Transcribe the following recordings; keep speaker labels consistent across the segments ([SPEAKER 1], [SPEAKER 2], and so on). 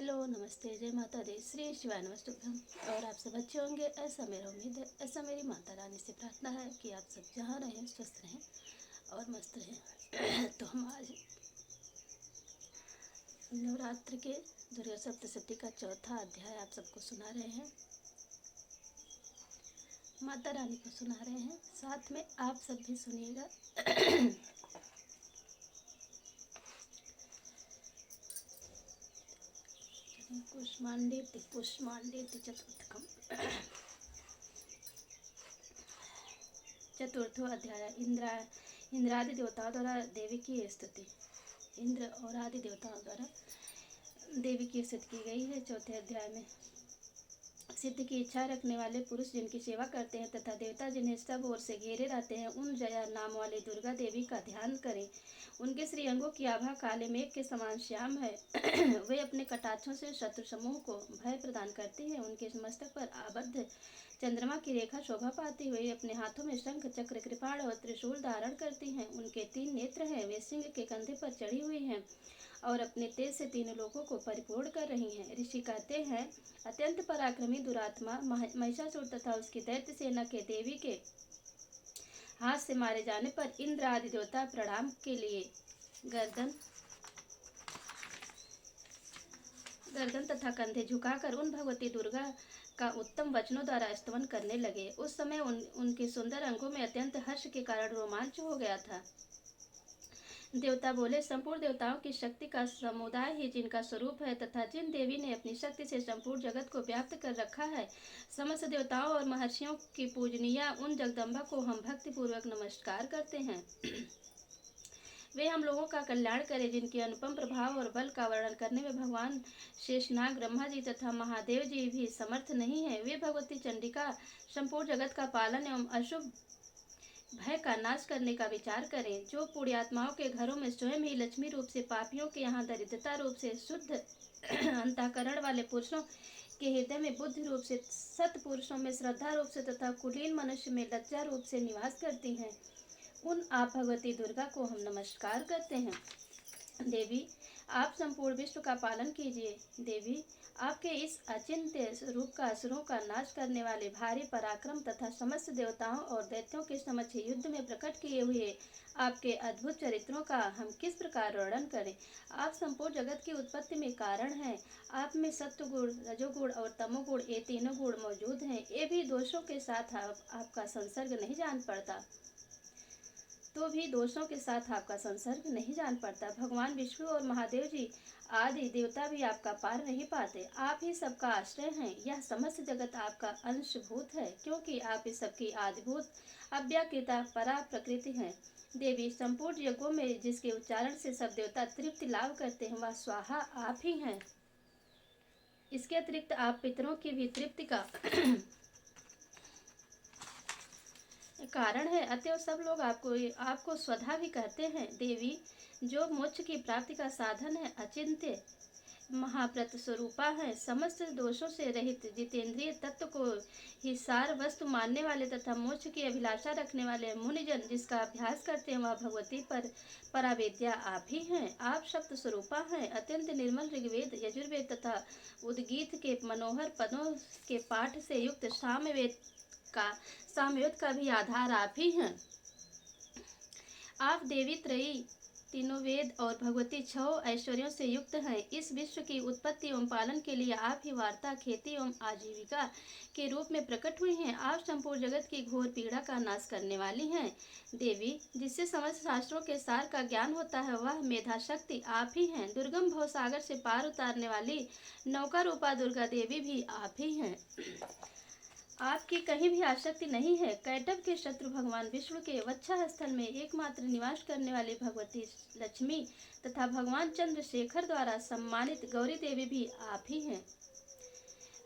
[SPEAKER 1] Hello, नमस्ते, जय माता दी, श्री शिवाय नमस्तुभ्यम। और आप सब अच्छे होंगे ऐसा मेरा उम्मीद है। ऐसा मेरी माता रानी से प्रार्थना है कि आप सब जहाँ रहें स्वस्थ रहें और मस्त रहें। तो हम आज नवरात्र के दुर्गा सप्तशती का चौथा अध्याय आप सबको सुना रहे हैं, माता रानी को सुना रहे हैं, साथ में आप सब भी सुनिएगा। कुष्मांडेति पुष्मांडेति चतुर्थकम। चतुर्थो अध्याय इंद्रादि देवताओं द्वारा देवी की स्तुति। इंद्र और आदि देवताओं द्वारा देवी की स्तुति की गई है। चौथे अध्याय में सिद्ध की इच्छा रखने वाले पुरुष जिनकी सेवा करते हैं तथा देवता जिन्हें सब ओर से घेरे रहते हैं, उन जया नाम वाली दुर्गा देवी का ध्यान करें। उनके श्रीअंगों की आभा काले मेघ के समान श्याम है। वे अपने कटाक्षों से शत्रु समूह को भय प्रदान करती हैं। उनके मस्तक पर आबद्ध चंद्रमा की रेखा शोभा पाती हुई अपने हाथों में शंख चक्र कृपाण और त्रिशूल धारण करती हैं। उनके 3 नेत्र हैं। वे सिंह के कंधे पर चढ़ी हुई हैं और अपने तेज से 3 लोगों को परिपूर्ण कर रही हैं। ऋषि कहते हैं, अत्यंत पराक्रमी दुरात्मा महिषासुर तथा उसकी दैत्य सेना के देवी के हाथ से मारे जाने पर इंद्र आदि देवता प्रणाम के लिए गर्दन तथा कंधे झुकाकर उन भगवती दुर्गा का उत्तम वचनों द्वारा स्तवन करने लगे। उस समय उनके सुंदर अंगों में अत्यंत हर्ष के कारण रोमांच हो गया था। देवता बोले, संपूर्ण देवताओं की शक्ति का समुदाय ही जिनका स्वरूप है तथा जिन देवी ने अपनी शक्ति से संपूर्ण जगत को व्याप्त कर रखा है, समस्त देवताओं और महर्षियों की पूजनीय उन जगदम्बा को हम भक्ति पूर्वक नमस्कार करते हैं। वे हम लोगों का कल्याण करें। जिनके अनुपम प्रभाव और बल का वर्णन करने में भगवान शेषनाग, ब्रह्मा जी तथा महादेव जी भी समर्थ नहीं है। वे भगवती चंडिका संपूर्ण जगत का पालन एवं अशुभ भय का नाश करने का विचार करें। जो पुण्यात्माओं के घरों में स्वयं ही लक्ष्मी रूप से, पापियों के यहाँ दरिद्रता रूप से, शुद्ध अंतःकरण वाले पुरुषों के हृदय में बुद्धि रूप से, सत्पुरुषों में श्रद्धा रूप से तथा कुलीन मनुष्य में लज्जा रूप से निवास करती हैं, उन आप भगवती दुर्गा को हम नमस्कार करते हैं। देवी, आप संपूर्ण विश्व का पालन कीजिए। देवी, आपके इस अचिंत्य रूप का असुरों का नाश करने वाले भारी पराक्रम तथा समस्त देवताओं और दैत्यों के समक्ष युद्ध में प्रकट किए हुए आपके अद्भुत चरित्रों का हम किस प्रकार वर्णन करें। आप संपूर्ण जगत की उत्पत्ति में कारण हैं। आप में सत्वगुण, रजोगुण और तमोगुण, ये तीनों गुण मौजूद हैं। ये भी दोषों के साथ आपका संसर्ग नहीं जान पड़ता आपका संसर्ग नहीं जान पड़ता। भगवान विष्णु और महादेव जी आदि देवता भी आपका पार नहीं पाते। आप ही सबका आश्रय हैं। यह समस्त जगत आपका अंशभूत है, क्योंकि आप इस सबकी आदिभूत अव्याकृता परा प्रकृति हैं। देवी, संपूर्ण यज्ञों में जिसके उच्चारण से सब देवता तृप्ति लाभ करते हैं, वह स्वाहा आप ही हैं। इसके अतिरिक्त आप पितरों की भी तृप्ति का कारण है। अतएव सब लोग आपको स्वधा भी कहते हैं। देवी, जो मोक्ष की प्राप्ति का साधन है, अचिंत्य महाव्रत स्वरूपा है, समस्त दोषों से रहित जितेंद्रिय तत्व को ही सार वस्तु मानने वाले तथा मोक्ष की अभिलाषा रखने वाले मुनिजन जिसका अभ्यास करते हैं, वह भगवती परावेद्या आप ही हैं। आप शब्द स्वरूपा हैं। अत्यंत निर्मल ऋग्वेद, यजुर्वेद तथा उद्गीत के मनोहर पदों के पाठ से युक्त सामवेद का भी आधार आप ही हैं। आप देवी त्रयी, तीनों वेद और भगवती 6 ऐश्वर्यों से युक्त हैं। इस विश्व की उत्पत्ति एवं पालन के लिए आप ही वार्ता, खेती एवं आजीविका के रूप में प्रकट हुई हैं। आप संपूर्ण जगत की घोर पीड़ा का नाश करने वाली हैं। देवी, जिससे समस्त शास्त्रों के सार का ज्ञान होता है, वह मेधा शक्ति आप ही हैं। दुर्गम भवसागर से पार उतारने वाली नौका रूपा दुर्गा देवी भी आप ही हैं। आपकी कहीं भी आसक्ति नहीं है। कैटभ के शत्रु भगवान विष्णु के वत्सा स्थल में एकमात्र निवास करने वाली भगवती लक्ष्मी तथा भगवान चंद्रशेखर द्वारा सम्मानित गौरी देवी भी आप ही हैं।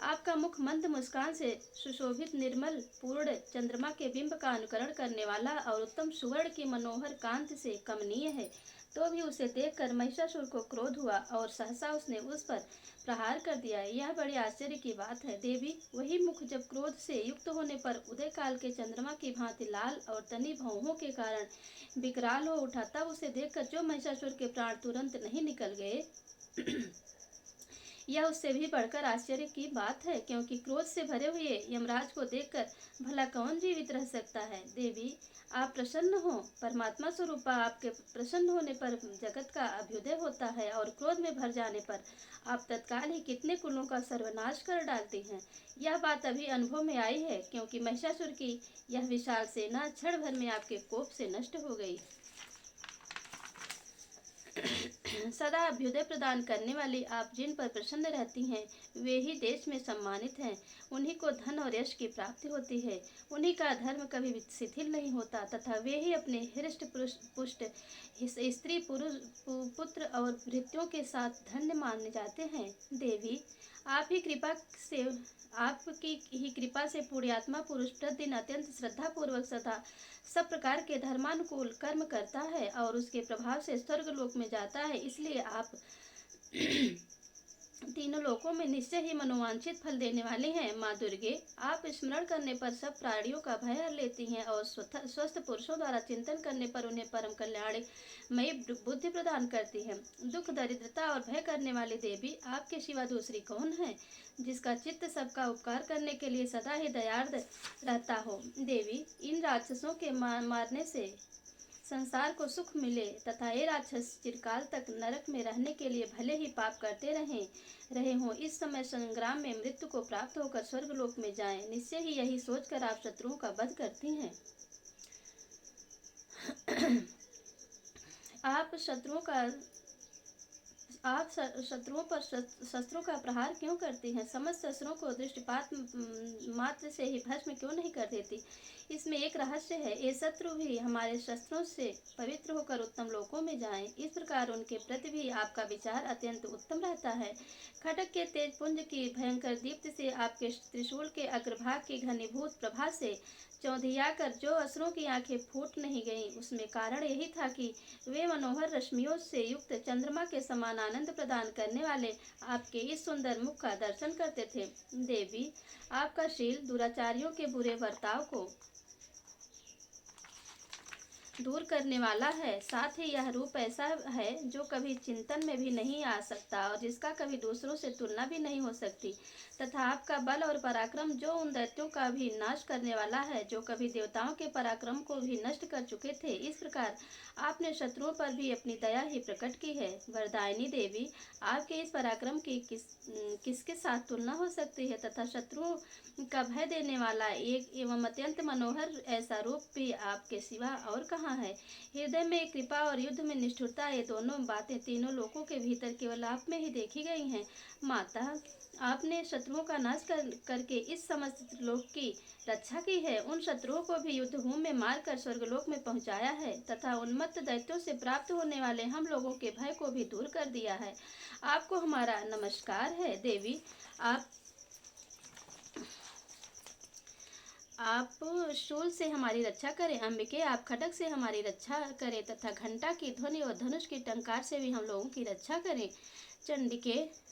[SPEAKER 1] आपका मुख मंद मुस्कान से सुशोभित निर्मल पूर्ण चंद्रमा के बिंब का अनुकरण करने वाला और उत्तम सुवर्ण की मनोहर कांति से कमनीय है। तो भी उसे देखकर महिषासुर को क्रोध हुआ और सहसा उसने उस पर प्रहार कर दिया। यह बड़ी आश्चर्य की बात है। देवी, वही मुख जब क्रोध से युक्त होने पर उदय काल के चंद्रमा की भांति लाल और तनी भौहों के कारण विकराल हो उठा, तब उसे देखकर जो महिषासुर के प्राण तुरंत नहीं निकल गए। यह उससे भी बढ़कर आश्चर्य की बात है, क्योंकि क्रोध से भरे हुए यमराज को देखकर भला कौन जीवित रह सकता है। देवी, आप प्रसन्न हो। परमात्मा स्वरूपा आपके प्रसन्न होने पर जगत का अभ्युदय होता है, और क्रोध में भर जाने पर आप तत्काल ही कितने कुलों का सर्वनाश कर डालती हैं। यह बात अभी अनुभव में आई है, क्योंकि महिषासुर की यह विशाल सेना क्षण भर में आपके कोप से नष्ट हो गई। सदा अभ्युदय प्रदान करने वाली आप जिन पर प्रसन्न रहती हैं, वे ही देश में सम्मानित हैं। उन्हीं को धन और यश की प्राप्ति होती है। उन्हीं का धर्म कभी शिथिल नहीं होता, तथा वे ही अपने हृष्ट पुष्ट स्त्री पुरुष पुत्र और भृत्यों के साथ धन्य माने जाते हैं। देवी, आप ही कृपा से आपकी ही कृपा से पुण्यात्मा पुरुष प्रतिदिन अत्यंत श्रद्धा पूर्वक सदा सब प्रकार के धर्मानुकूल कर्म करता है और उसके प्रभाव से स्वर्गलोक में जाता है। इसलिए आप तीनों लोकों में निश्चय ही मनोवांछित फल देने वाली हैं। माँ दुर्गे, आप स्मरण करने पर सब प्राणियों का भय हर लेती हैं और स्वस्थ पुरुषों द्वारा चिंतन करने पर उन्हें परम कल्याणमयी बुद्धि प्रदान करती हैं। दुख दरिद्रता और भय करने वाली देवी, आपके सिवा दूसरी कौन है जिसका चित्त सबका उपकार करने के लिए सदा ही दयार्द रहता हो। देवी, इन राक्षसों के मारने से संसार को सुख मिले तथा ये राक्षस चिरकाल तक नरक में रहने के लिए भले ही पाप करते रहे हों, इस समय संग्राम में मृत्यु को प्राप्त होकर स्वर्गलोक में जाएं। निश्चय ही यही सोचकर आप शत्रुओं का वध करती हैं। आप शत्रुओं पर शस्त्रों का प्रहार क्यों करती हैं? समस्त शस्त्रों को दृष्टिपात मात्र से ही भस्म क्यों नहीं कर देती? इसमें एक रहस्य है। ये शत्रु भी हमारे शस्त्रों से पवित्र होकर उत्तम लोकों में जाएं। इस प्रकार उनके प्रति भी आपका विचार अत्यंत उत्तम रहता है। खटक के तेज पुंज की भयंकर दीप्ति से, आपके त्रिशूल के अग्रभाग की घनीभूत प्रभा से चौंधिया कर जो असुरों की आंखें फूट नहीं गईं, उसमें कारण यही था कि वे मनोहर रश्मियों से युक्त चंद्रमा के समान आनंद प्रदान करने वाले आपके इस सुंदर मुख का दर्शन करते थे। देवी, आपका शील दुराचारियों के बुरे बर्ताव को दूर करने वाला है। साथ ही यह रूप ऐसा है जो कभी चिंतन में भी नहीं आ सकता और जिसका कभी दूसरों से तुलना भी नहीं हो सकती, तथा आपका बल और पराक्रम जो उन दैत्यों का भी नाश करने वाला है जो कभी देवताओं के पराक्रम को भी नष्ट कर चुके थे। इस प्रकार आपने शत्रुओं पर भी अपनी दया ही प्रकट की है। वरदायिनी देवी, आपके इस पराक्रम की किसके साथ तुलना हो सकती है, तथा शत्रुओं का भय देने वाला एक एवं अत्यंत मनोहर ऐसा रूप भी आपके सिवा और कहाँ है। हृदय में कृपा और युद्ध में निष्ठुरता, ये दोनों बातें तीनों लोकों के भीतर केवल आप में ही देखी गई हैं। माता, आपने शत्रुओं का नाश करके इस समस्त लोक की रक्षा की है। उन शत्रुओं को भी युद्धभूमि में मारकर स्वर्गलोक में पहुंचाया है, तथा उन्मत्त दैत्यों से प्राप्त होने वाले हम लोगों के भय को भी दूर कर दिया है। आपको हमारा नमस्कार है। देवी, आप शूल से हमारी रक्षा करें। अंबिके, आप खड्ग से हमारी रक्षा करें तथा घंटा की ध्वनि और धनुष की टंकार से भी हम लोगों की रक्षा करें। चंडिके,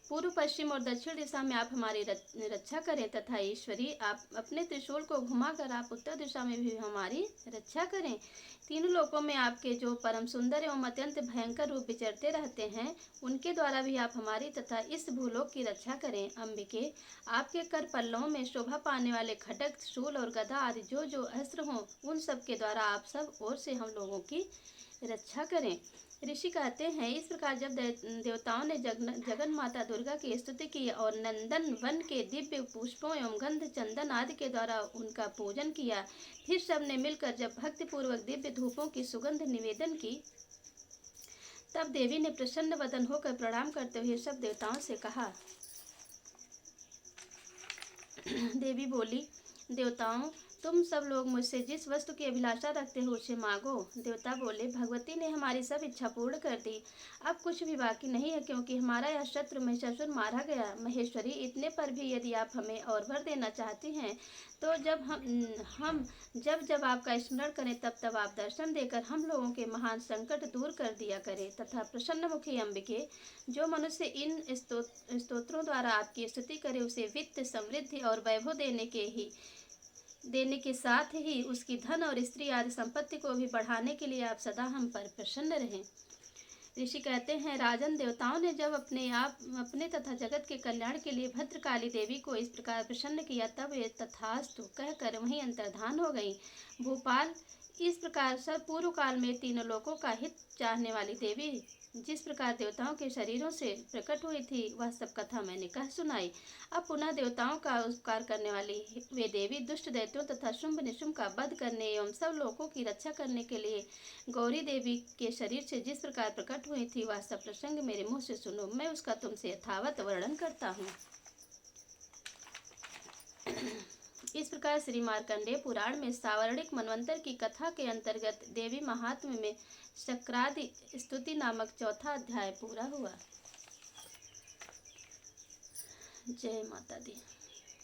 [SPEAKER 1] पूर्व पश्चिम और दक्षिण दिशा में आप हमारी रक्षा करें, तथा ईश्वरी, आप अपने त्रिशूल को घुमाकर आप उत्तर दिशा में भी हमारी रक्षा करें। तीनों लोकों में आपके जो परम सुंदर एवं अत्यंत भयंकर रूप विचरते रहते हैं, उनके द्वारा भी आप हमारी तथा इस भूलोक की रक्षा करें। अंबिके, आपके कर पल्लवों में शोभा पाने वाले खड्ग, शूल और गदा आदि जो जो अस्त्र हों, उन सब के द्वारा आप सब ओर से हम लोगों की रक्षा करें। ऋषि कहते हैं, इस प्रकार जब देवताओं ने जगन माता दुर्गा की स्तुति की और नंदन वन के दिव्य पुष्पों एवं गंध चंदन आदि के द्वारा उनका पूजन किया, फिर सब ने मिलकर जब भक्ति पूर्वक दिव्य धूपों की सुगंध निवेदन की, तब देवी ने प्रसन्न वदन होकर प्रणाम करते हुए सब देवताओं से कहा। देवी बोली, देवताओं, तुम सब लोग मुझसे जिस वस्तु की अभिलाषा रखते हो उसे मांगो। देवता बोले, भगवती ने हमारी सब इच्छा पूर्ण कर दी। अब कुछ भी बाकी नहीं है, क्योंकि हमारा यह शत्रु महिषासुर मारा गया। महेश्वरी, इतने पर भी यदि आप हमें और वर देना चाहती हैं, तो जब आपका स्मरण करें तब आप दर्शन देकर हम लोगों के महान संकट दूर कर दिया करें। तथा प्रसन्नमुखी अंबिके, जो मनुष्य इन स्तोत्रों द्वारा आपकी स्तुति करे, उसे वित्त, समृद्धि और वैभव देने के साथ ही उसकी धन और स्त्री आदि संपत्ति को भी बढ़ाने के लिए आप सदा हम पर प्रसन्न रहें। ऋषि कहते हैं, राजन, देवताओं ने जब अपने तथा जगत के कल्याण के लिए भद्रकाली देवी को इस प्रकार प्रसन्न किया, तब वे तथास्तु कहकर वहीं अंतर्धान हो गई। भूपाल, इस प्रकार सब पूर्व काल में तीनों लोकों का हित चाहने वाली देवी जिस प्रकार देवताओं के शरीरों से प्रकट हुई थी, वह सब कथा मैंने कह सुनाई। अब पुनः देवताओं का उपकार करने वाली वे देवी दुष्ट दैत्यों तथा शुंभ निशुंभ का वध करने एवं सब लोगों की रक्षा करने के लिए गौरी देवी के शरीर से जिस प्रकार प्रकट हुई थी, वह सब प्रसंग मेरे मुँह से सुनो। मैं उसका तुमसे यथावत वर्णन करता हूँ। इस प्रकार श्री मार्कंडेय पुराण में सावर्णिक मनवंतर की कथा के अंतर्गत देवी महात्म्य में शक्रादि स्तुति नामक चौथा अध्याय पूरा हुआ। जय माता दी।